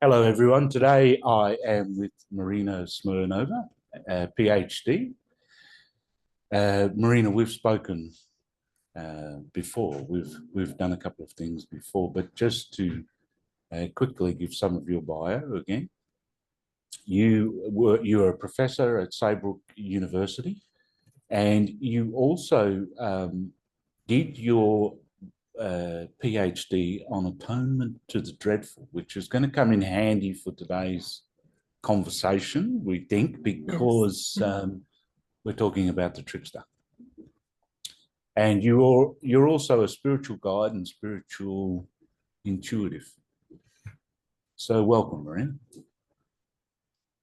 Hello, everyone. Today I am with Marina Smirnova, PhD. Marina, we've spoken before. We've done a couple of things before, but just to quickly give some of your bio again. You are a professor at Saybrook University, and you also did your PhD on atonement to the dreadful, which is going to come in handy for today's conversation, we think, because we're talking about the trickster. And you're also a spiritual guide and spiritual intuitive. So welcome, Marina.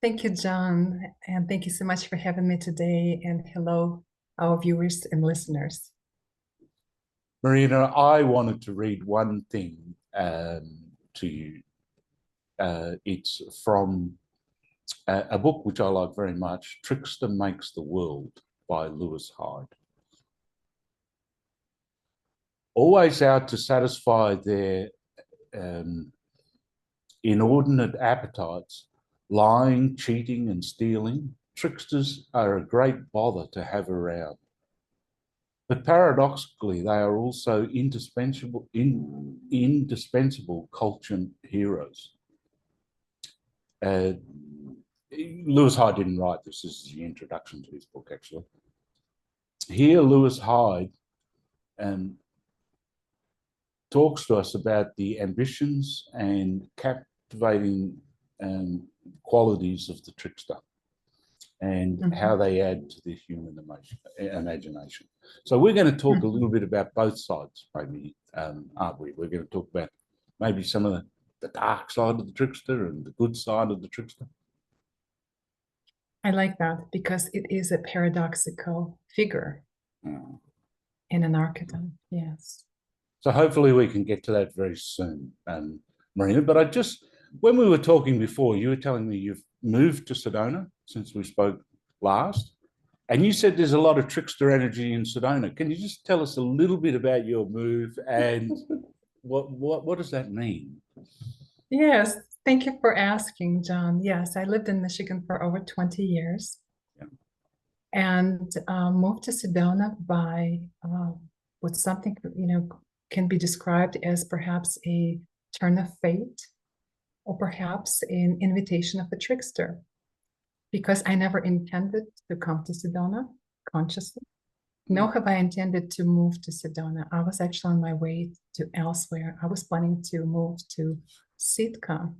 Thank you, John, and thank you so much for having me today. And hello, our viewers and listeners. Marina, I wanted to read one thing to you. It's from a book which I like very much, Trickster Makes the World by Lewis Hyde. Always out to satisfy their inordinate appetites, lying, cheating, and stealing, tricksters are a great bother to have around. But paradoxically, they are also indispensable culture heroes. Lewis Hyde didn't write this. This is the introduction to his book, actually. Here, Lewis Hyde talks to us about the ambitions and captivating qualities of the trickster and how they add to the human imagination. So we're going to talk a little bit about both sides, maybe, aren't we? We're going to talk about maybe some of the dark side of the trickster and the good side of the trickster. I like that because it is a paradoxical figure in an archetype, yes. So hopefully we can get to that very soon, Marina. But when we were talking before, you were telling me you've moved to Sedona since we spoke last, and you said there's a lot of trickster energy in Sedona. Can you just tell us a little bit about your move and what does that mean? Yes, thank you for asking, John. Yes, I lived in Michigan for over 20 years and moved to Sedona by what something, can be described as perhaps a turn of fate or perhaps an invitation of the trickster, because I never intended to come to Sedona consciously. Nor have I intended to move to Sedona. I was actually on my way to elsewhere. I was planning to move to Sitka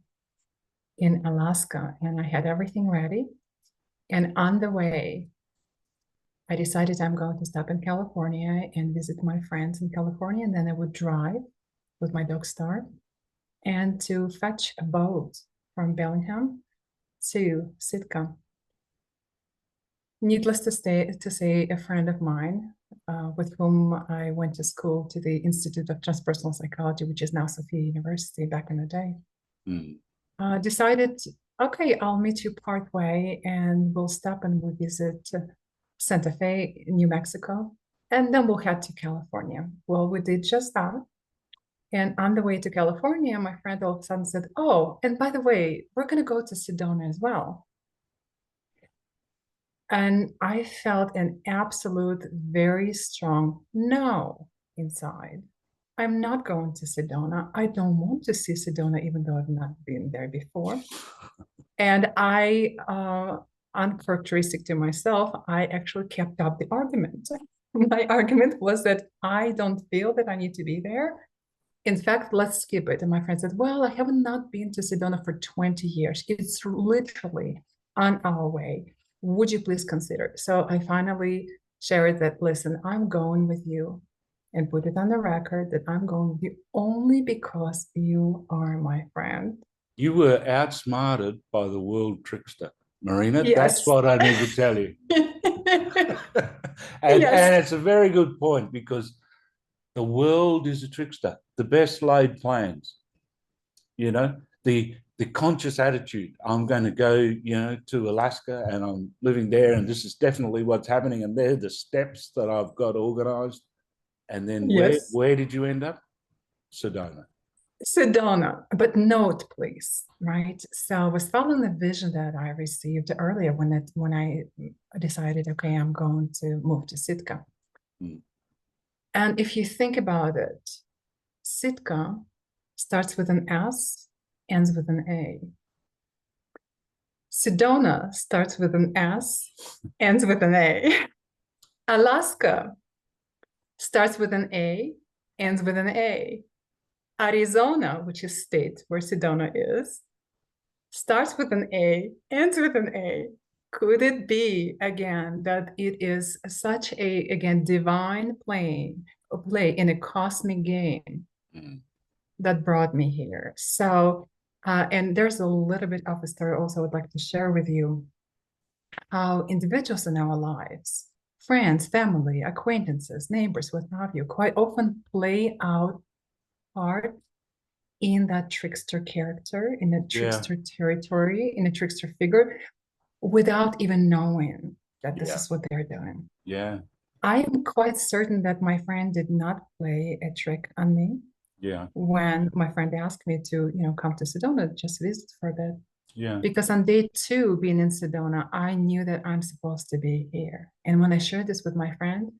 in Alaska, and I had everything ready. And on the way, I decided I'm going to stop in California and visit my friends in California, and then I would drive with my dog Star and to fetch a boat from Bellingham to Sitka. Needless to say, a friend of mine with whom I went to school to the Institute of Transpersonal Psychology, which is now Sophia University back in the day, decided, okay, I'll meet you partway and we'll stop and we'll visit Santa Fe, New Mexico, and then we'll head to California. Well, we did just that. And on the way to California, my friend all of a sudden said, oh, and by the way, we're going to go to Sedona as well. And I felt an absolute, very strong no inside. I'm not going to Sedona. I don't want to see Sedona, even though I've not been there before. And uncharacteristic to myself, I actually kept up the argument. My argument was that I don't feel that I need to be there. In fact, let's skip it. And my friend said, well, I have not been to Sedona for 20 years. It's literally on our way. Would you please consider? So I finally shared that, listen, I'm going with you, and put it on the record that I'm going with you only because you are my friend. You were outsmarted by the world trickster, Marina. Yes. That's what I need to tell you. And it's a very good point, because the world is a trickster. The best laid plans, the conscious attitude, I'm going to go, to Alaska and I'm living there and this is definitely what's happening and they're the steps that I've got organized. And then where did you end up? Sedona. Sedona, but note, please, right? So I was following the vision that I received earlier when I decided, okay, I'm going to move to Sitka. Mm. And if you think about it, Sitka starts with an S, ends with an A. Sedona starts with an S, ends with an A. Alaska starts with an A, ends with an A. Arizona, which is state where Sedona is, starts with an A, ends with an A. Could it be, again, that it is such a, again, divine play in a cosmic game that brought me here? So, and there's a little bit of a story also I'd like to share with you, how individuals in our lives, friends, family, acquaintances, neighbors, what have you, quite often play out part in that trickster character, in a trickster territory, in a trickster figure, without even knowing that this is what they're doing. Yeah. I am quite certain that my friend did not play a trick on me. Yeah. When my friend asked me to, come to Sedona, just visit for a bit. Yeah. Because on day 2, being in Sedona, I knew that I'm supposed to be here. And when I shared this with my friend,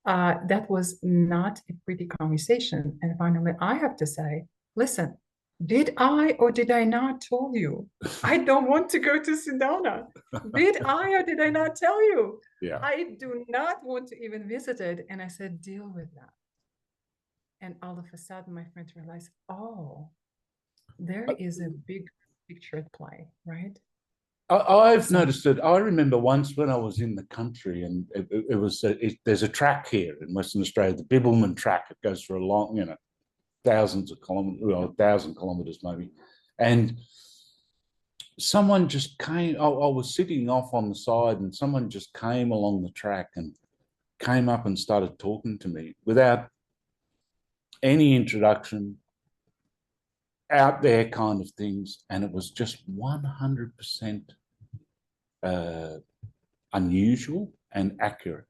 that was not a pretty conversation. And finally, I have to say, listen, did I or did I not tell you? I don't want to go to Sedona. Did I or did I not tell you? Yeah. I do not want to even visit it. And I said, deal with that. And all of a sudden, my friend realized, oh, there is a big picture at play, right? I've noticed it. I remember once when I was in the country, and it was there's a track here in Western Australia, the Bibbulmun track. It goes for a long, thousands of kilometers, well, 1,000 kilometers maybe. And someone just came. I was sitting off on the side, and someone just came along the track and came up and started talking to me without any introduction, out there kind of things, and it was just 100% unusual and accurate.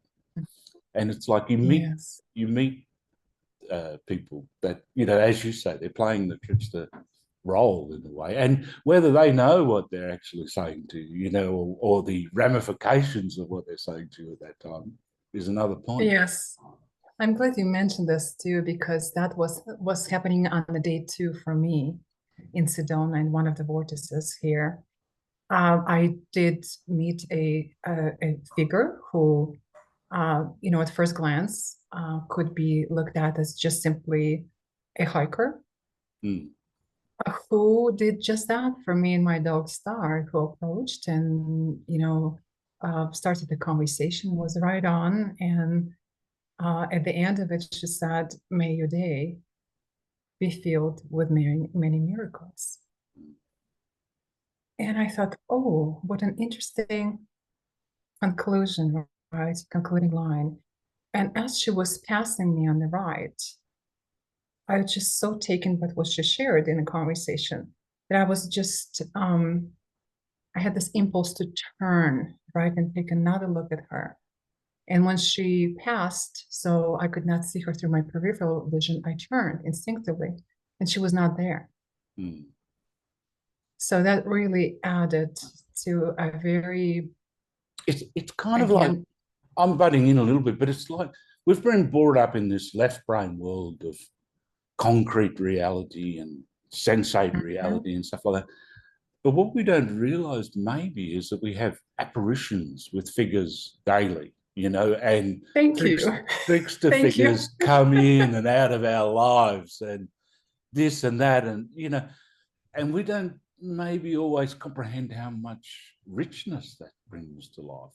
And it's like you meet people that, as you say, they're playing the trickster role in a way, and whether they know what they're actually saying to you, or the ramifications of what they're saying to you at that time is another point. Yes. I'm glad you mentioned this too, because that was happening on the day 2 for me in Sedona, in one of the vortices here. I did meet a figure who, at first glance, could be looked at as just simply a hiker, who did just that for me and my dog Star, who approached and, started the conversation, was right on. And at the end of it, she said, may your day be filled with many, many miracles. And I thought, oh, what an interesting conclusion, right? Concluding line. And as she was passing me on the right, I was just so taken by what she shared in the conversation that I was just, I had this impulse to turn, right, and take another look at her. And when she passed, so I could not see her through my peripheral vision, I turned instinctively, and she was not there. So that really added to a very... It's kind of like, I'm butting in a little bit, but it's like we've been brought up in this left brain world of concrete reality and sensate reality and stuff like that. But what we don't realize maybe is that we have apparitions with figures daily, and trickster figures come in and out of our lives and this and that, and, and we don't maybe always comprehend how much richness that brings to life.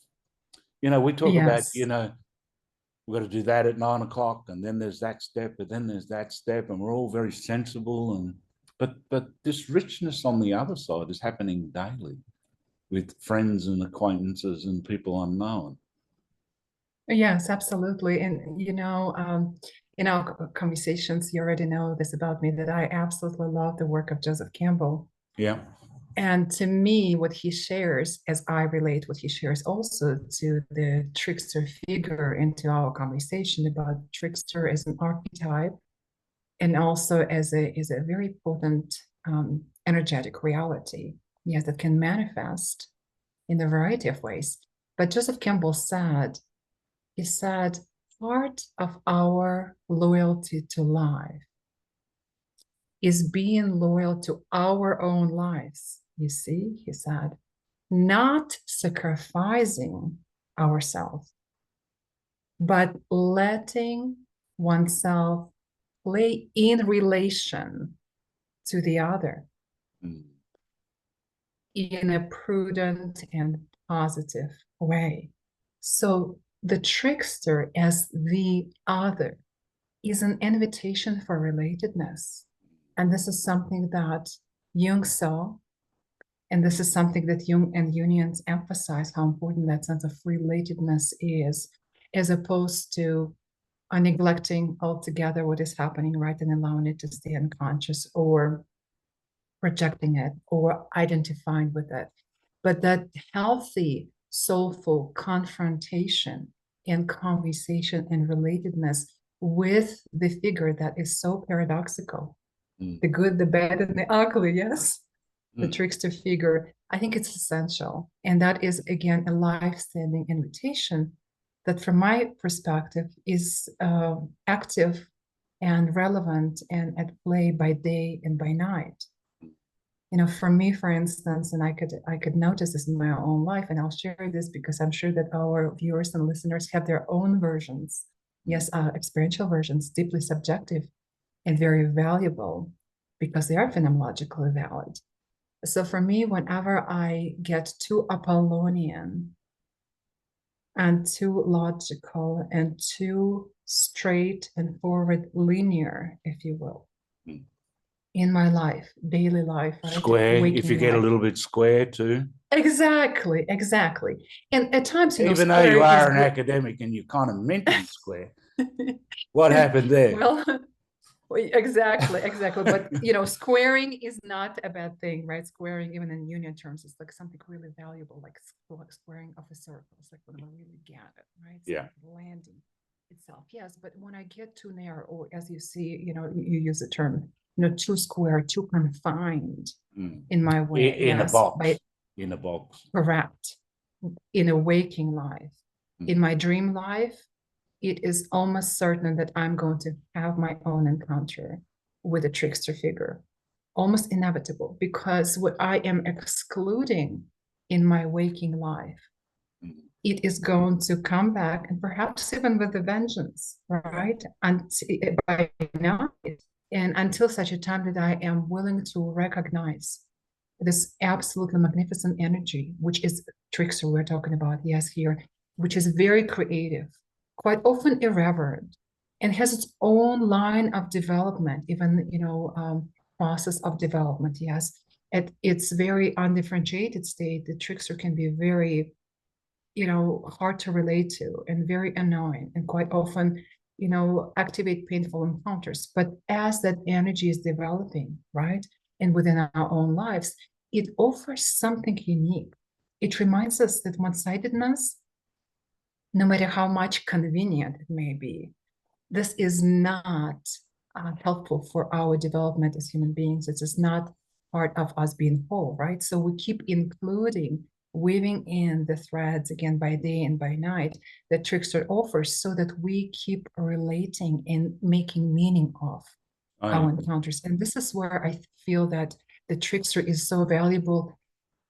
We talk about, we've got to do that at 9 o'clock, and then there's that step, and then there's that step, and we're all very sensible. But this richness on the other side is happening daily with friends and acquaintances and people unknown. Yes, absolutely. And, in our conversations, you already know this about me, that I absolutely love the work of Joseph Campbell. Yeah. And to me, what he shares, as I relate what he shares also to the trickster figure into our conversation about trickster as an archetype, and also as a very potent energetic reality, yes, that can manifest in a variety of ways. But Joseph Campbell said, he said, part of our loyalty to life is being loyal to our own lives. You see, he said, not sacrificing ourselves, but letting oneself play in relation to the other in a prudent and positive way. So the trickster as the other is an invitation for relatedness. And this is something that Jung saw, and this is something that Jung and Jungians emphasize, how important that sense of relatedness is, as opposed to neglecting altogether what is happening, right, and allowing it to stay unconscious or projecting it or identifying with it. But that healthy, soulful confrontation and conversation and relatedness with the figure that is so paradoxical, the good, the bad, and the ugly, yes? The trickster figure, I think it's essential. And that is, again, a life-standing invitation that, from my perspective, is active and relevant and at play by day and by night. You know, for me, for instance, and I could notice this in my own life, and I'll share this because I'm sure that our viewers and listeners have their own versions, yes, experiential versions, deeply subjective and very valuable because they are phenomenologically valid. So for me, whenever I get too Apollonian and too logical and too straight and forward linear, if you will, in my life, daily life, right? Square, if you get a little bit square too. Exactly. And at times, you know, even though you are an academic and you're kind of mentally square, what happened there? Well, exactly. But, you know, squaring is not a bad thing, right? Squaring, even in union terms, is like something really valuable, like squaring of a circle. It's like when we really get it, right? It's yeah. Like landing itself. Yes, but when I get too narrow, or as you see, you know, you use the term, you know, too square, too confined in my way. In a box. In a box. Correct. In a waking life. In my dream life, it is almost certain that I'm going to have my own encounter with a trickster figure. Almost inevitable, because what I am excluding in my waking life, it is going to come back, and perhaps even with a vengeance, right? And by now, and until such a time that I am willing to recognize this absolutely magnificent energy, which is trickster we're talking about, yes, here, which is very creative, quite often irreverent, and has its own line of development, even, you know, process of development, yes. At its very undifferentiated state, the trickster can be very, you know, hard to relate to and very annoying, and quite often, you know, activate painful encounters. But as that energy is developing, right, and within our own lives, it offers something unique. It reminds us that one-sidedness, no matter how much convenient it may be, this is not helpful for our development as human beings. It is not part of us being whole, right? So we keep including, weaving in the threads again by day and by night that trickster offers, so that we keep relating and making meaning of our encounters. And this is where I feel that the trickster is so valuable,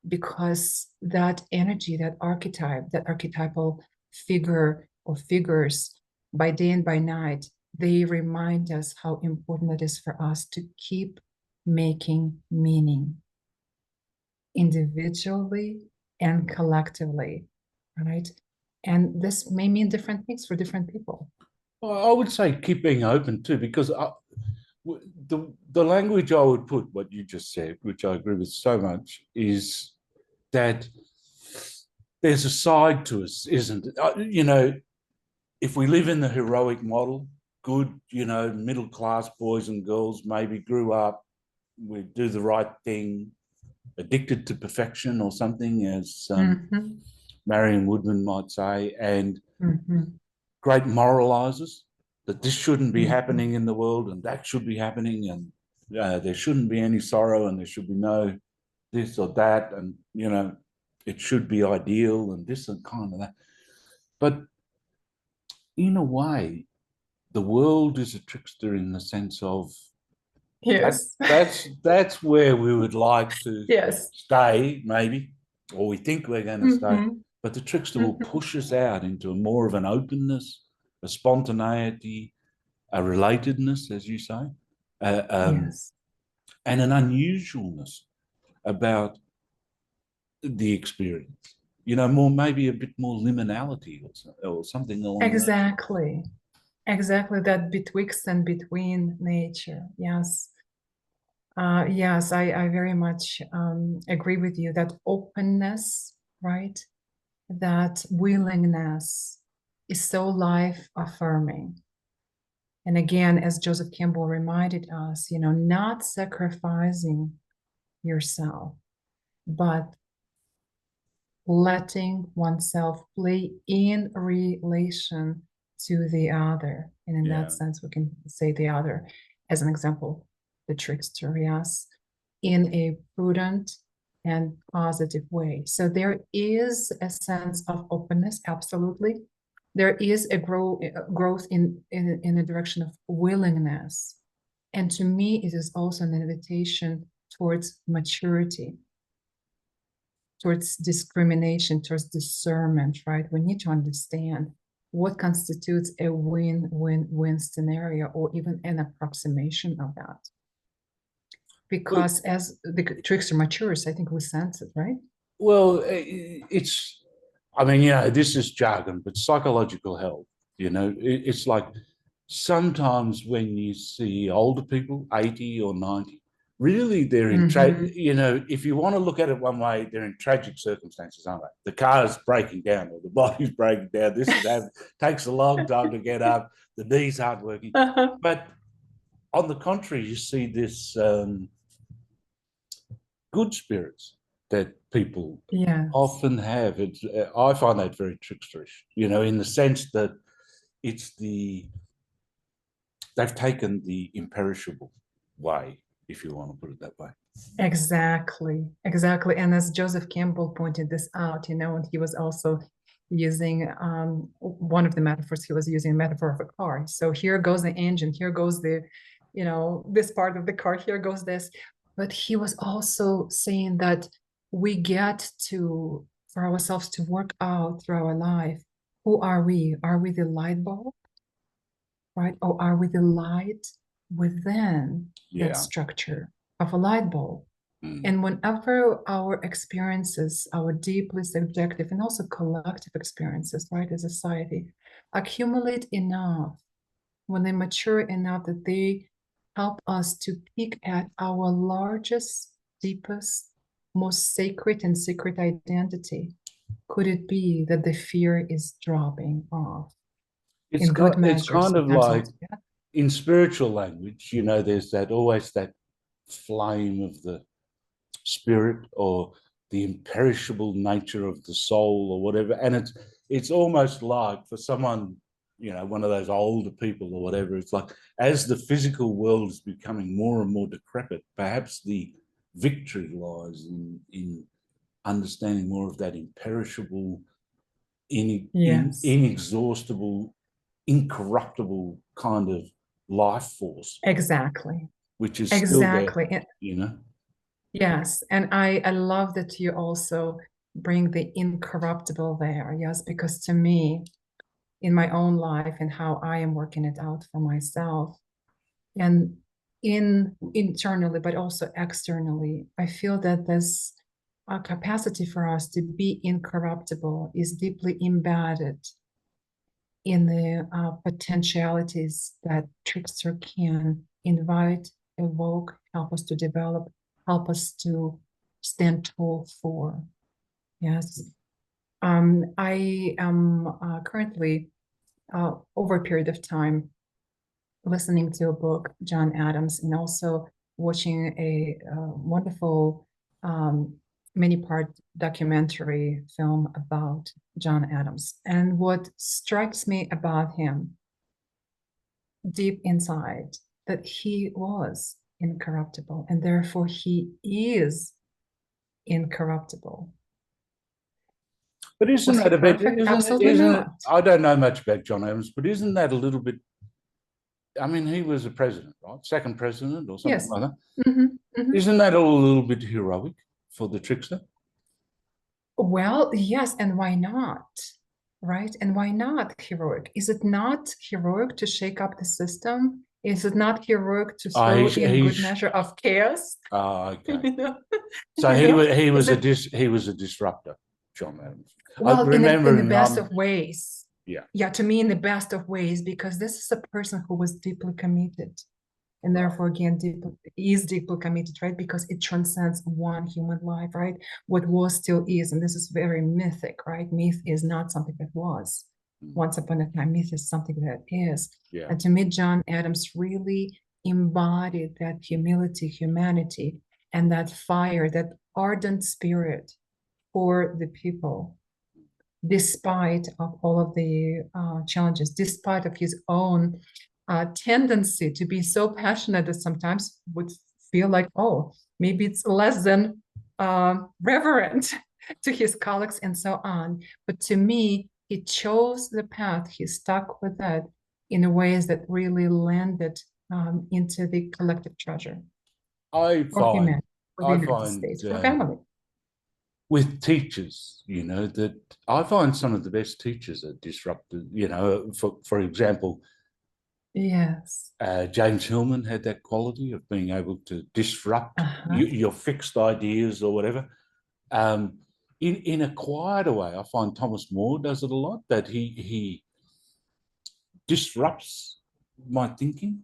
because that energy, that archetype, that archetypal figure or figures by day and by night, they remind us how important it is for us to keep making meaning individually and collectively, right? And this may mean different things for different people. Well, I would say keep being open too, because the language I would put, what you just said, which I agree with so much, is that there's a side to us, isn't it? You know, if we live in the heroic model, good, you know, middle-class boys and girls maybe grew up, we do the right thing, addicted to perfection or something, as Marion Woodman might say, and great moralizers. that this shouldn't be Mhm. happening in the world and that should be happening, and there shouldn't be any sorrow and there should be no this or that, and it should be ideal and this and kind of that. But in a way, the world is a trickster in the sense of Yes. that's where we would like to Yes. stay, maybe, or we think we're going to stay. Mhm. But the trickster will Mhm. push us out into more of an openness, a spontaneity, a relatedness, as you say, uh, um, Yes. and an unusualness about the experience. More, maybe a bit more liminality or something along those. Exactly. Exactly, that betwixt and between nature. Yes. Yes, I very much agree with you that openness, right? That willingness is so life affirming. And again, as Joseph Campbell reminded us, not sacrificing yourself, but letting oneself play in relation to the other. And in Yeah. that sense, we can say the other as an example, the trickster, yes, in a prudent and positive way. So there is a sense of openness, absolutely. There is a growth in the direction of willingness. And to me, it is also an invitation towards maturity, towards discrimination, towards discernment, right? We need to understand what constitutes a win-win-win scenario or even an approximation of that. Because as the trickster matures, I think we sense it, right? Well, I mean, this is jargon, but psychological health, it's like sometimes when you see older people, 80 or 90, really they're in, if you want to look at it one way, they're in tragic circumstances, aren't they? The car's breaking down or the body's breaking down. This takes a long time to get up. The knees aren't working. Uh-huh. But on the contrary, you see this good spirits that people Yes, often have. I find that very tricksterish, in the sense that they've taken the imperishable way, if you want to put it that way. exactly, exactly. And as Joseph Campbell pointed this out, and he was also using one of the metaphors, he was using a metaphor of a car. So here goes the engine, here goes this part of the car, here goes this. But he was also saying that we get to, for ourselves to work out through our life, who are we? Are we the light bulb, right? Or are we the light within that Yeah. structure of a light bulb? Mm. And whenever our experiences, our deeply subjective and also collective experiences, right, as a society, accumulate enough, when they mature enough that they help us to peek at our largest, deepest, most sacred and secret identity, could it be that the fear is dropping off in good It's measure, kind of sometimes like altogether? in spiritual language, there's always that flame of the spirit or the imperishable nature of the soul or whatever. And it's almost like for someone, one of those older people or whatever, it's like as the physical world is becoming more and more decrepit, perhaps the victory lies in understanding more of that imperishable, Yes, inexhaustible, incorruptible kind of life force, exactly. which is still there, Exactly. Yes, and I love that you also bring the incorruptible there. Yes, because to me, in my own life and how I am working it out for myself, and internally, but also externally, I feel that this capacity for us to be incorruptible is deeply embedded in the potentialities that Trickster can invite, evoke, help us to develop, help us to stand tall for. Yes. I am currently, over a period of time, listening to a book, John Adams, and also watching a wonderful many-part documentary film about John Adams. And what strikes me about him deep inside that he was incorruptible, and therefore he is incorruptible. But isn't Was that he a bit, perfect? Absolutely isn't it, not. I don't know much about John Adams, but isn't that a little bit, I mean, he was a president, right? Second president or something Yes. like that. Mm-hmm. Isn't that all a little bit heroic for the trickster? Well, yes, and why not? Right? And why not heroic? Is it not heroic to shake up the system? Is it not heroic to throw in good measure of chaos? Okay. You know? So You know? he was a disruptor, John Adams. Well, in the best of ways. Yeah. Yeah, to me, in the best of ways, because this is a person who was deeply committed. And therefore, again, is deeply committed, right? Because it transcends one human life, right? What was still is, and this is very mythic, right? Myth is not something that was. Once upon a time, myth is something that is. Yeah. And to me, John Adams really embodied that humility, humanity, and that fire, that ardent spirit for the people, despite of all of the challenges, despite of his own tendency to be so passionate that sometimes would feel like, oh, maybe it's less than reverent to his colleagues and so on. But to me, he chose the path, he stuck with that in ways that really landed into the collective treasure. I find, family. With teachers, you know, that I find some of the best teachers are disrupted, you know, for example, yes, James Hillman had that quality of being able to disrupt your fixed ideas or whatever. In a quieter way, I find Thomas More does it a lot, that he disrupts my thinking.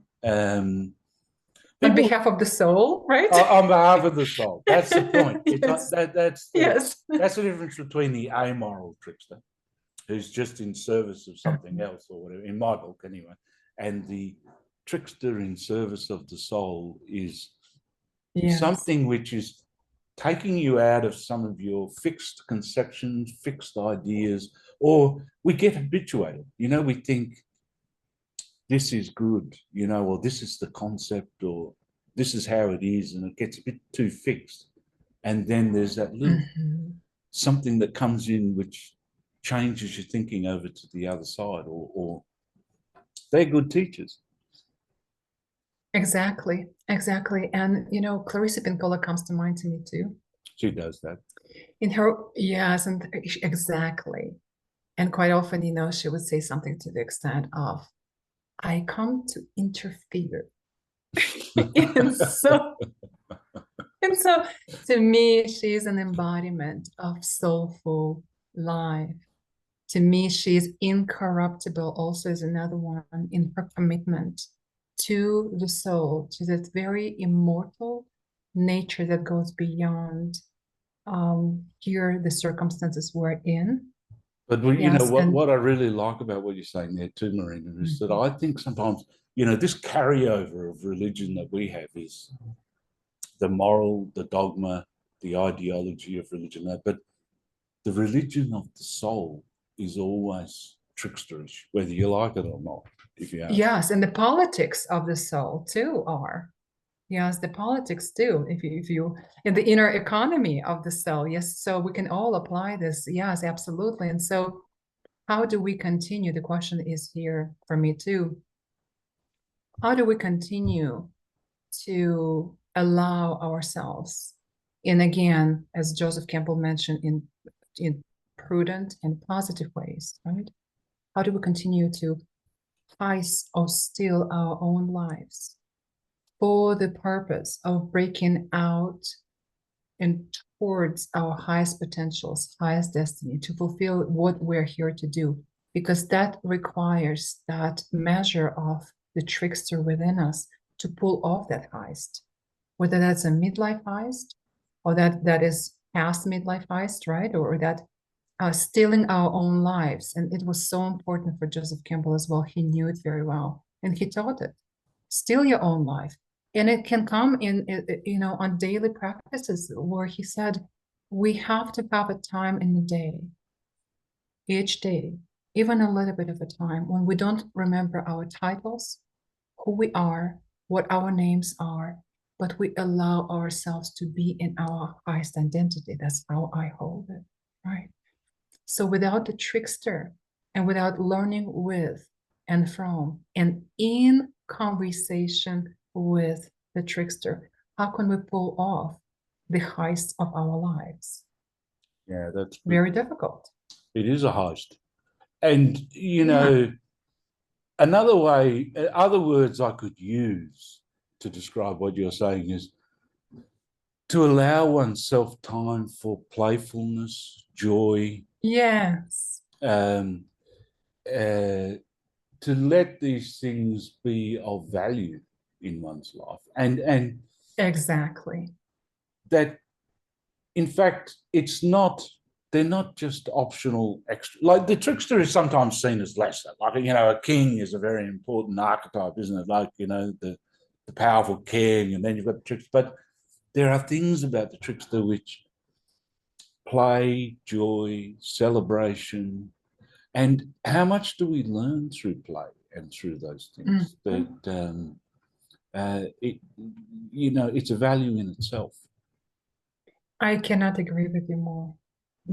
On behalf of the soul, right? On behalf of the soul. That's the point. Yes. That's the difference between the amoral trickster, who's just in service of something else or whatever, in my book anyway, and the trickster in service of the soul is something which is taking you out of some of your fixed conceptions, fixed ideas, or we get habituated. You know, we think this is good, you know, or this is the concept, or this is how it is, and it gets a bit too fixed. And then there's that little something that comes in which changes your thinking over to the other side, or they're good teachers. Exactly. And, you know, Clarissa Pinkola comes to mind to me too. She does that. In her, yes, and exactly. And quite often, you know, she would say something to the extent of, I come to interfere. and so to me, she's an embodiment of soulful life. To me, she is incorruptible also is another one in her commitment to the soul, to that very immortal nature that goes beyond here the circumstances we're in. But you know what I really like about what you're saying there too, Marina, is that I think sometimes, you know, this carryover of religion that we have is the moral, the dogma, the ideology of religion, but the religion of the soul is always tricksterish, whether you like it or not. If you ask. Yes, and the politics of the soul too are. Yes, the politics too. If you in the inner economy of the soul, yes. So we can all apply this. Yes, absolutely. And so, how do we continue? The question is here for me too. How do we continue to allow ourselves, and again, as Joseph Campbell mentioned, in prudent and positive ways, right? How do we continue to ice or still our own lives for the purpose of breaking out and towards our highest potentials, highest destiny, to fulfill what we're here to do? Because that requires that measure of the trickster within us to pull off that heist, whether that's a midlife heist or that is past midlife heist, right? Or that stealing our own lives. And it was so important for Joseph Campbell as well. He knew it very well, and he taught it. Steal your own life. And it can come in, you know, on daily practices where he said, we have to have a time in the day, each day, even a little bit of a time when we don't remember our titles, who we are, what our names are, but we allow ourselves to be in our highest identity. That's how I hold it, right? So without the trickster and without learning with and from and in conversation with the trickster, how can we pull off the heist of our lives? Yeah, that's very difficult. It is a heist. And, you Yeah. know, another way, other words I could use to describe what you're saying is to allow oneself time for playfulness, joy. Yes. To let these things be of value in one's life. And exactly. That, in fact, they're not just optional extra. Like the trickster is sometimes seen as lesser. Like, you know, a king is a very important archetype, isn't it? Like, you know, the powerful king, and then you've got the trickster. But there are things about the trickster which play, joy, celebration. And how much do we learn through play and through those things? That you know, it's a value in itself. I cannot agree with you more,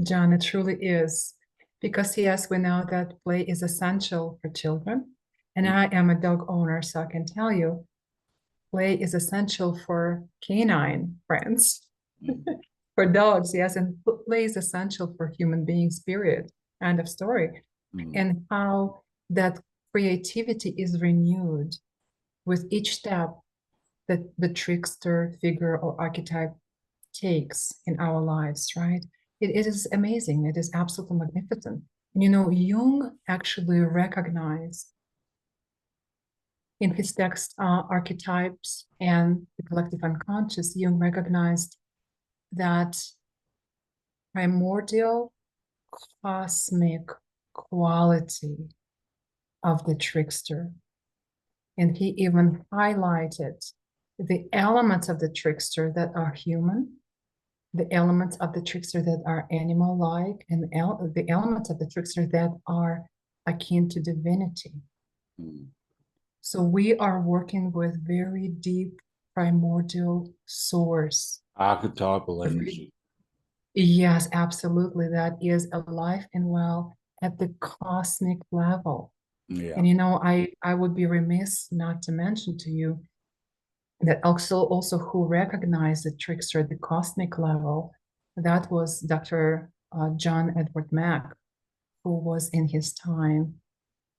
John. It truly is. Because yes, we know that play is essential for children. And I am a dog owner, so I can tell you, play is essential for canine friends, for dogs, yes, and play is essential for human beings, period. End of story. And how that creativity is renewed with each step that the trickster figure or archetype takes in our lives, right? It is amazing. It is absolutely magnificent. And you know, Jung actually recognized in his text, Archetypes and the Collective Unconscious, Jung recognized that primordial cosmic quality of the trickster. And he even highlighted the elements of the trickster that are human, the elements of the trickster that are animal-like, and the elements of the trickster that are akin to divinity. So we are working with very deep primordial source. Archetypal energy. Yes, absolutely. That is alive and well at the cosmic level. Yeah. And you know, I would be remiss not to mention to you that also who recognized the trickster at the cosmic level, that was Dr. John Edward Mack, who was in his time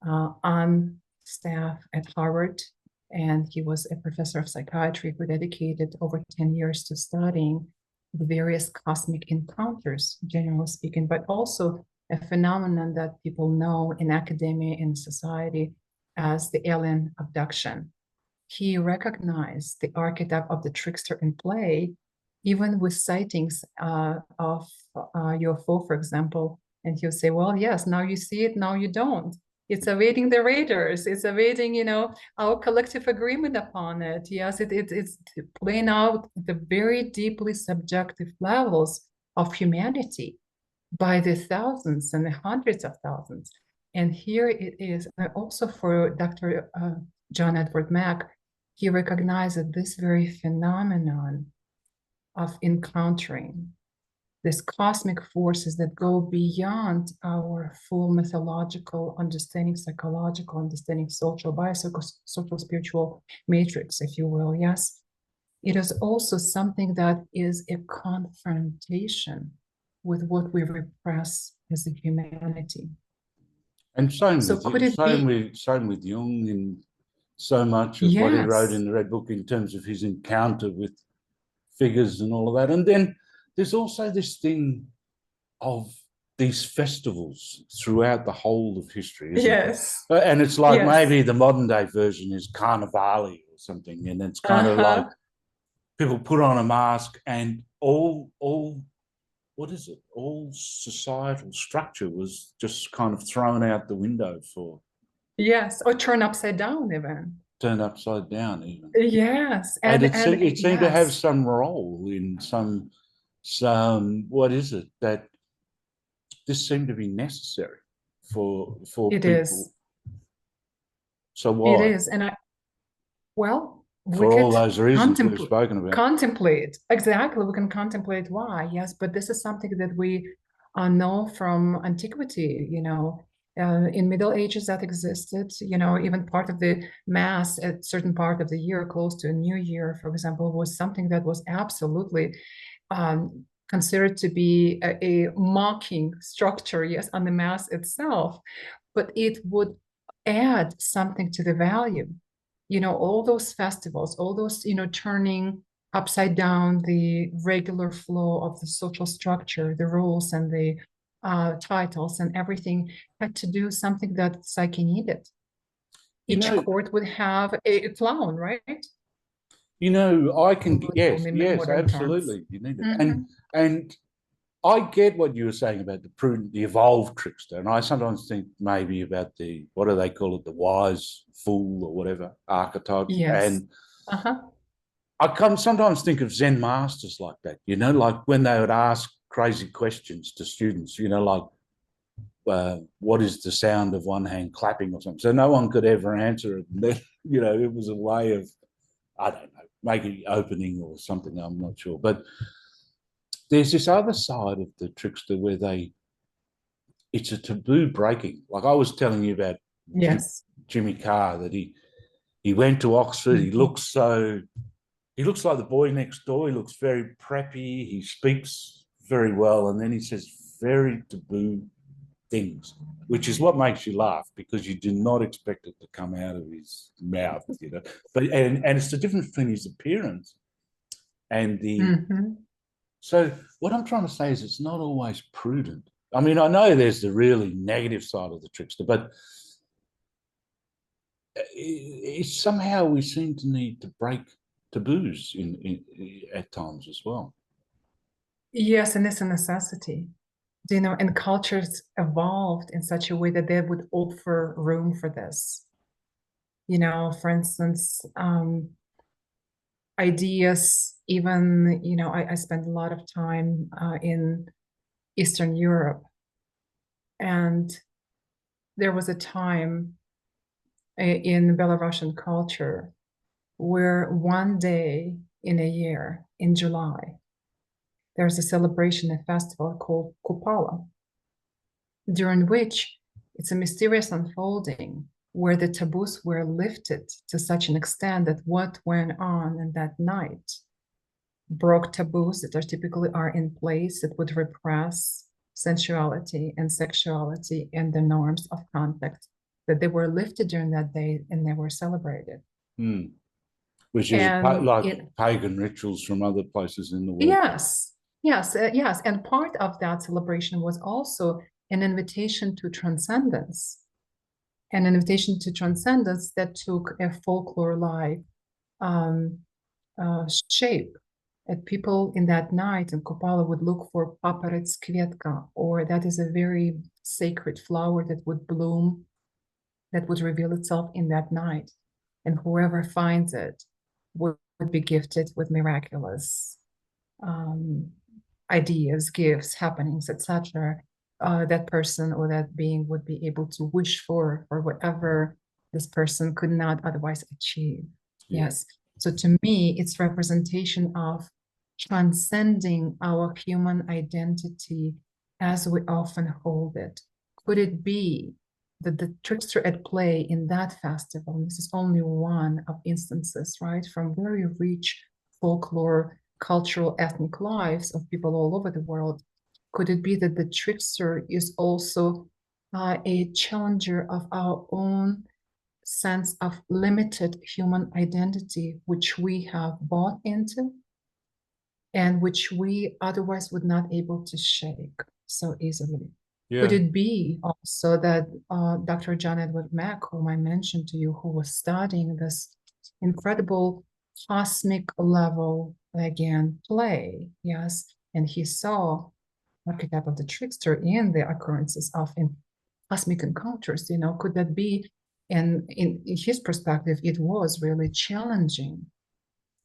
on staff at Harvard, and he was a professor of psychiatry who dedicated over 10 years to studying the various cosmic encounters, generally speaking, but also a phenomenon that people know in academia and society as the alien abduction. He recognized the archetype of the trickster in play, even with sightings of UFO, for example. And he'll say, well, yes, now you see it, now you don't. It's awaiting the raiders. It's awaiting, you know, our collective agreement upon it. Yes, it's playing out the very deeply subjective levels of humanity by the thousands and the hundreds of thousands. And here it is. Also for Dr. John Edward Mack, he recognized that this very phenomenon of encountering these cosmic forces that go beyond our full mythological understanding, psychological understanding, social, social, spiritual matrix, if you will, yes. It is also something that is a confrontation with what we repress as a humanity. And same with Jung in so much of what he wrote in the Red Book in terms of his encounter with figures and all of that. And then there's also this thing of these festivals throughout the whole of history, isn't it? And it's like maybe the modern day version is Carnivale or something, and it's kind of like people put on a mask and all what is it? All societal structure was just kind of thrown out the window for. Yes, or turn upside down even. Turned upside down even. Yes. And it seemed to have some role in some what is it, that this seemed to be necessary for it people. Is. So why? It is. And Well, we for all could those reasons we've spoken about. contemplate. Exactly, we can contemplate why, yes, but this is something that we know from antiquity, in Middle Ages that existed, even part of the Mass at certain part of the year, close to a New Year, for example, was something that was absolutely considered to be a mocking structure, yes, on the Mass itself, but it would add something to the value. All those festivals, all those, turning upside down the regular flow of the social structure, the rules and the titles and everything had to do something that psyche needed. Each court would have a clown, right? I can, yes, modern absolutely. terms. You need it. And I get what you were saying about the prudent, the evolved trickster. And I sometimes think maybe about what do they call it? The wise fool or whatever, archetype. Yes. And I sometimes think of Zen masters like that, like when they would ask crazy questions to students, like, what is the sound of one hand clapping or something? So no one could ever answer it. And then, it was a way of, I don't know, making opening or something, I'm not sure. But there's this other side of the trickster where it's a taboo breaking. Like I was telling you about Jimmy Carr, that he went to Oxford. He looks like the boy next door. He looks very preppy. He speaks very well. And then he says very taboo things, which is what makes you laugh, because you do not expect it to come out of his mouth, But and it's the difference between his appearance and the So what I'm trying to say is it's not always prudent. I mean, I know there's the really negative side of the trickster, but somehow we seem to need to break taboos at times as well. Yes, and it's a necessity. And cultures evolved in such a way that they would offer room for this. For instance, ideas, even, I spent a lot of time in Eastern Europe. And there was a time in Belarusian culture where one day in a year, in July, there's a celebration, a festival called Kupala, during which it's a mysterious unfolding where the taboos were lifted to such an extent that what went on in that night broke taboos that typically are in place that would repress sensuality and sexuality and the norms of contact, that they were lifted during that day and they were celebrated. Which is like pagan rituals from other places in the world. Yes. And part of that celebration was also an invitation to transcendence, that took a folklore-like shape. And people in that night in Kupala would look for paparets kvietka, or that is a very sacred flower that would bloom, that would reveal itself in that night. And whoever finds it would be gifted with miraculous ideas, gifts, happenings, etc. That person or that being would be able to wish for whatever this person could not otherwise achieve. Yes. So to me, it's representation of transcending our human identity as we often hold it. Could it be that the trickster at play in that festival, and this is only one of instances, right, from very rich folklore, cultural, ethnic lives of people all over the world, could it be that the trickster is also a challenger of our own sense of limited human identity, which we have bought into and which we otherwise would not able to shake so easily? Could it be also that Dr. John Edward Mack, whom I mentioned to you, who was studying this incredible cosmic level, again, play, yes, and he saw archetype of the trickster in the occurrences of cosmic encounters, could that be, and in his perspective, it was really challenging.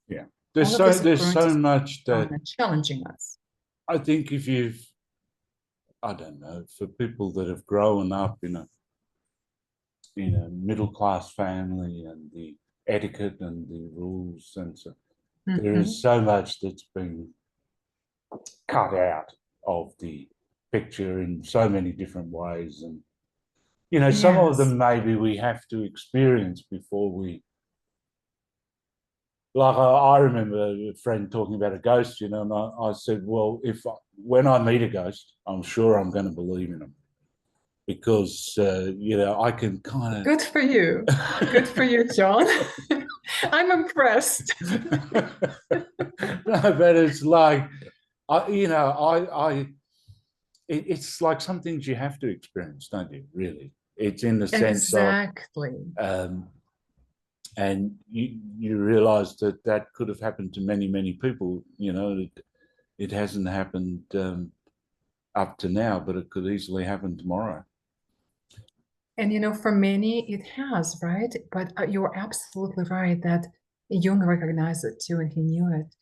Yeah, there's so much that challenging us. I think if I don't know, for people that have grown up in a middle-class family and the etiquette and the rules, and so there Mhm. is so much that's been cut out of the picture in so many different ways. And, you know, some of Yes. them maybe we have to experience before we, like I remember a friend talking about a ghost, you know, and I said, well, when I meet a ghost, I'm sure I'm going to believe in them because, you know, I can kind Good for you. Good for you, John. I'm impressed. of, no, but it's like, you know, it's like some things you have to experience, don't you? Really, it's in the sense of, Exactly. um, and you realise that that could have happened to many people. You know, it hasn't happened up to now, but it could easily happen tomorrow. And you know, for many it has, right? But you're absolutely right that Jung recognized it too, and he knew it.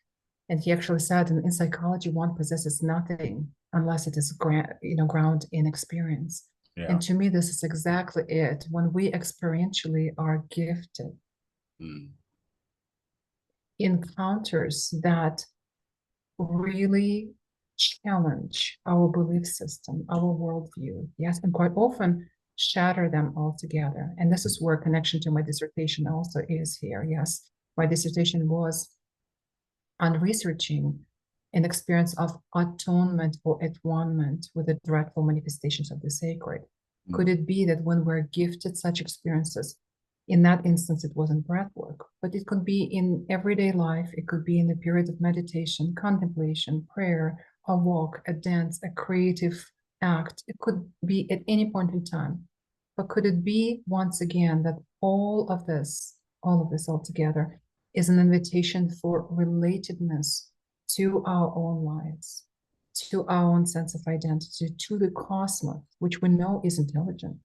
And he actually said in psychology, one possesses nothing unless it is ground in experience. Yeah. And to me, this is exactly it. When we experientially are gifted Mm. encounters that really challenge our belief system, our worldview, yes, and quite often shatter them altogether. And this is where connection to my dissertation also is here. Yes, my dissertation was on researching an experience of atonement or at-one-ment with the dreadful manifestations of the sacred. Mm. Could it be that when we're gifted such experiences, in that instance, it wasn't breath work, but it could be in everyday life. It could be in the period of meditation, contemplation, prayer, a walk, a dance, a creative act. It could be at any point in time. But could it be, once again, that all of this all together, is an invitation for relatedness to our own lives, to our own sense of identity, to the cosmos, which we know is intelligent.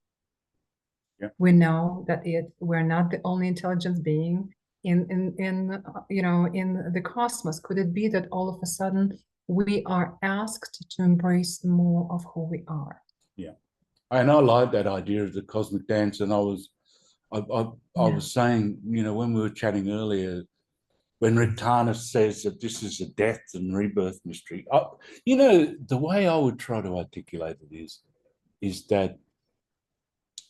Yeah. We know that we're not the only intelligent being in the cosmos. Could it be that all of a sudden we are asked to embrace more of who we are? Yeah, and I like that idea of the cosmic dance. And I was saying, you know, when we were chatting earlier, when Rick Tarnas says that this is a death and rebirth mystery, you know, the way I would try to articulate it is that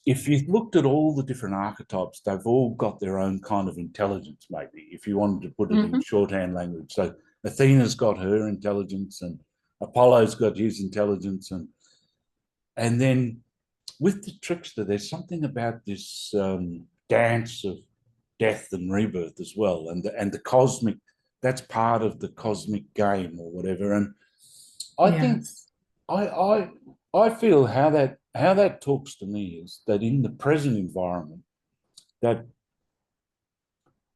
if you looked at all the different archetypes, they've all got their own kind of intelligence, maybe, if you wanted to put it in shorthand language. So Athena's got her intelligence, and Apollo's got his intelligence, and then with the trickster, there's something about this dance of death and rebirth as well, and the cosmic. That's part of the cosmic game or whatever. And I think Yes. I feel how that talks to me is that in the present environment, that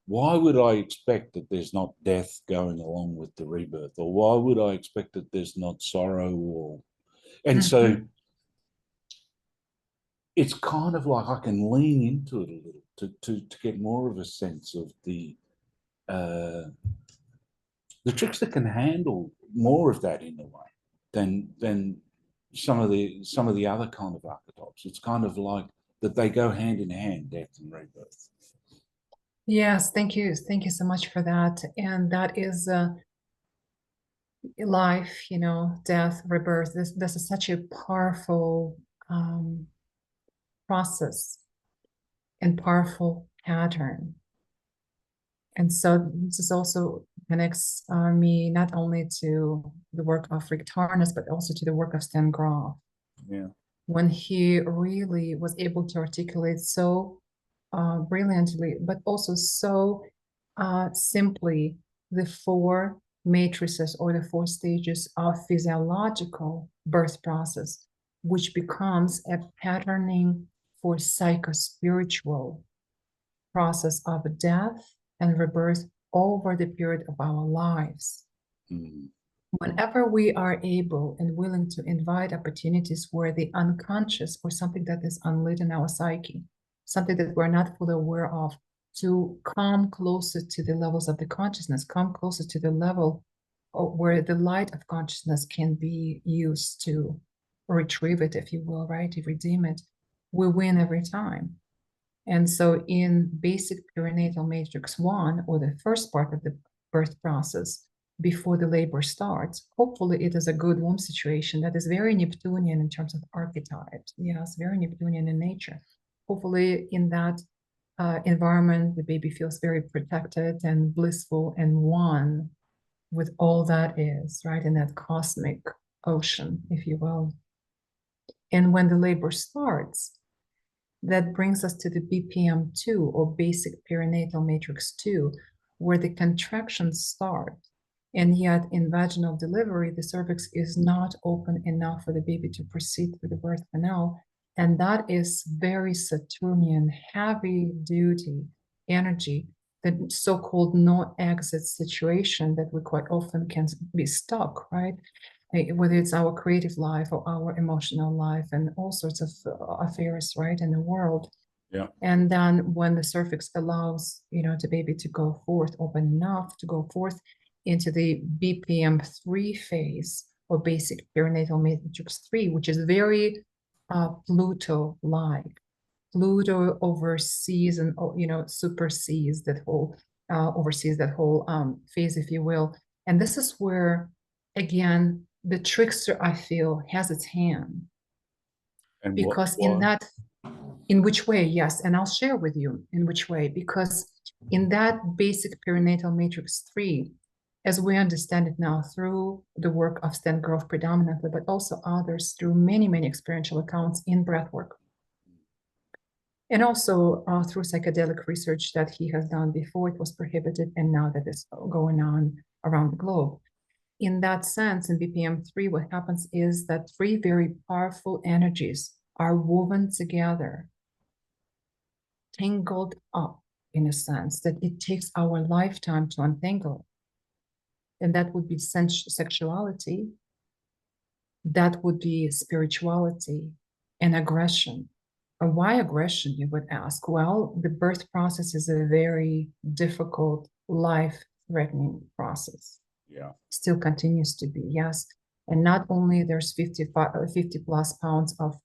why would I expect that there's not death going along with the rebirth, or why would I expect that there's not sorrow, and so it's kind of like I can lean into it a little to get more of a sense of the trickster can handle more of that in a way than some of the other kind of archetypes. It's kind of like that they go hand in hand, death and rebirth. Yes, thank you so much for that. And that is life, death, rebirth. This is such a powerful process and powerful pattern. And so this is also connects me not only to the work of Rick Tarnas, but also to the work of Stan Grof. Yeah. When he really was able to articulate so brilliantly, but also so simply the four matrices or the four stages of physiological birth process, which becomes a patterning for psychospiritual process of death and rebirth over the period of our lives. Whenever we are able and willing to invite opportunities where the unconscious or something that is unlit in our psyche, something that we're not fully aware of, to come closer to the levels of the consciousness, come closer to the level where the light of consciousness can be used to retrieve it, if you will, right? To redeem it, we win every time. And so in basic perinatal matrix 1, or the first part of the birth process, before the labor starts, hopefully it is a good womb situation that is very Neptunian in terms of archetypes. Yes, very Neptunian in nature. Hopefully in that environment, the baby feels very protected and blissful and one with all that is, right? In that cosmic ocean, if you will. And when the labor starts, that brings us to the BPM2, or basic perinatal matrix 2, where the contractions start. And yet in vaginal delivery, the cervix is not open enough for the baby to proceed through the birth canal. And that is very Saturnian, heavy duty energy, the so-called no exit situation that we quite often can be stuck, right? Whether it's our creative life or our emotional life and all sorts of affairs, right, in the world. Yeah. And then when the cervix allows, the baby to go forth, open enough to go forth into the BPM3 phase, or basic perinatal matrix 3, which is very Pluto-like. Pluto oversees and supersees that whole oversees that whole phase, if you will. And this is where, again, the trickster, I feel, has its hand. And because in which way? Yes, and I'll share with you in which way. Because in that basic perinatal matrix 3, as we understand it now through the work of Stan Grof predominantly, but also others through many, many experiential accounts in breathwork, and also through psychedelic research that he has done before it was prohibited, and now that is going on around the globe. In that sense, in BPM3, what happens is that 3 very powerful energies are woven together, tangled up, in a sense that it takes our lifetime to untangle. And that would be sexuality, that would be spirituality, and aggression. And why aggression, you would ask? Well, the birth process is a very difficult, life-threatening process. Yeah. Still continues to be, yes. And not only there's 50 plus pounds of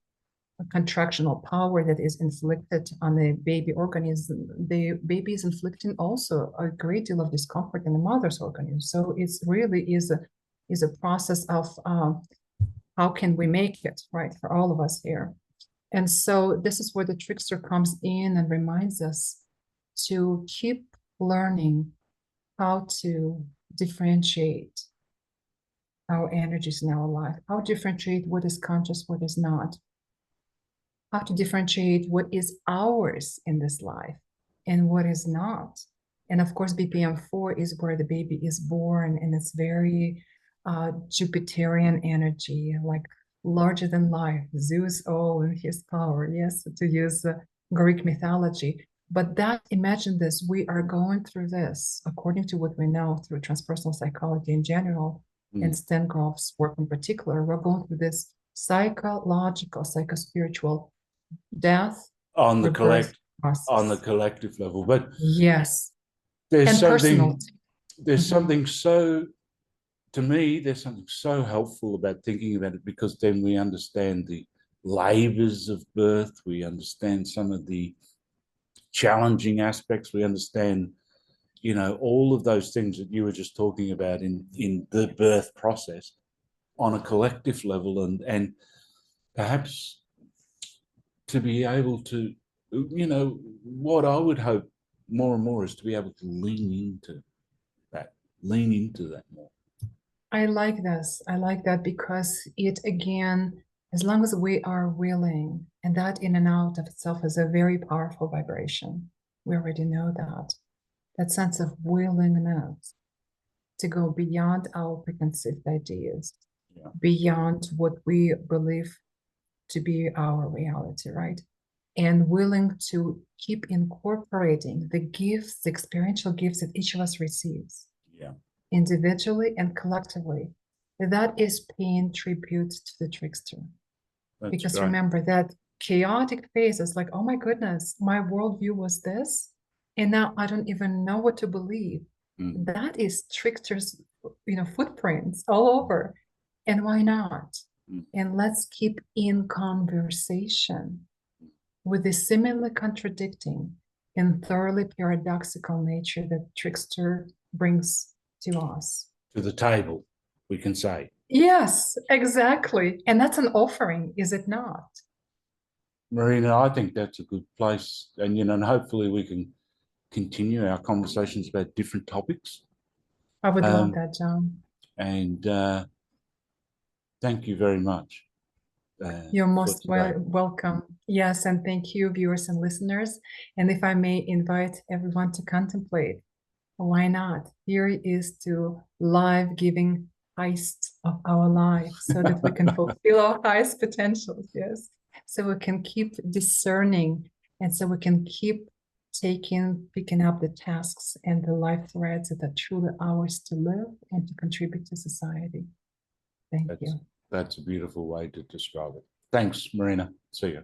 contractional power that is inflicted on the baby organism, the baby is inflicting also a great deal of discomfort in the mother's organism. So it's really is a process of how can we make it, right, for all of us here. And so this is where the trickster comes in and reminds us to keep learning how to differentiate our energies in our life, how to differentiate what is conscious, what is not, how to differentiate what is ours in this life and what is not. And of course, BPM4 is where the baby is born, and it's very Jupiterian energy, like larger than life, Zeus all in his power, yes, to use Greek mythology. But that, imagine this, we are going through this, according to what we know through transpersonal psychology in general, and Stan Grof's work in particular, we're going through this psychological, psychospiritual death on the collective level. But yes, there's and something personal. something so, to me, there's something so helpful about thinking about it, because then we understand the labors of birth, we understand some of the challenging aspects, we understand, all of those things that you were just talking about in the birth process on a collective level, and perhaps to be able to, what I would hope more and more is to be able to lean into that more. I like this. I like that, because it, again, as long as we are willing, and that in and out of itself is a very powerful vibration. We already know that sense of willingness to go beyond our preconceived ideas, beyond what we believe to be our reality, right? And willing to keep incorporating the gifts, the experiential gifts that each of us receives, individually and collectively. That is paying tribute to the trickster. Because remember, that chaotic phase is like, oh my goodness, my worldview was this, and now I don't even know what to believe. That is trickster's, footprints all over. And why not? And let's keep in conversation with the seemingly contradicting and thoroughly paradoxical nature that Trickster brings to us. To the table, we can say. Yes, exactly. And that's an offering, is it not? Marina, I think that's a good place. And, and hopefully we can continue our conversations about different topics. I would love that, John. And thank you very much. You're most welcome. Yes, and thank you, viewers and listeners. And if I may invite everyone to contemplate, why not? Here is to life-giving heist of our life so that we can fulfill our highest potentials, yes. So we can keep discerning and so we can keep picking up the tasks and the life threads that are truly ours to live and to contribute to society. Thank you. That's a beautiful way to describe it. Thanks, Marina. See you.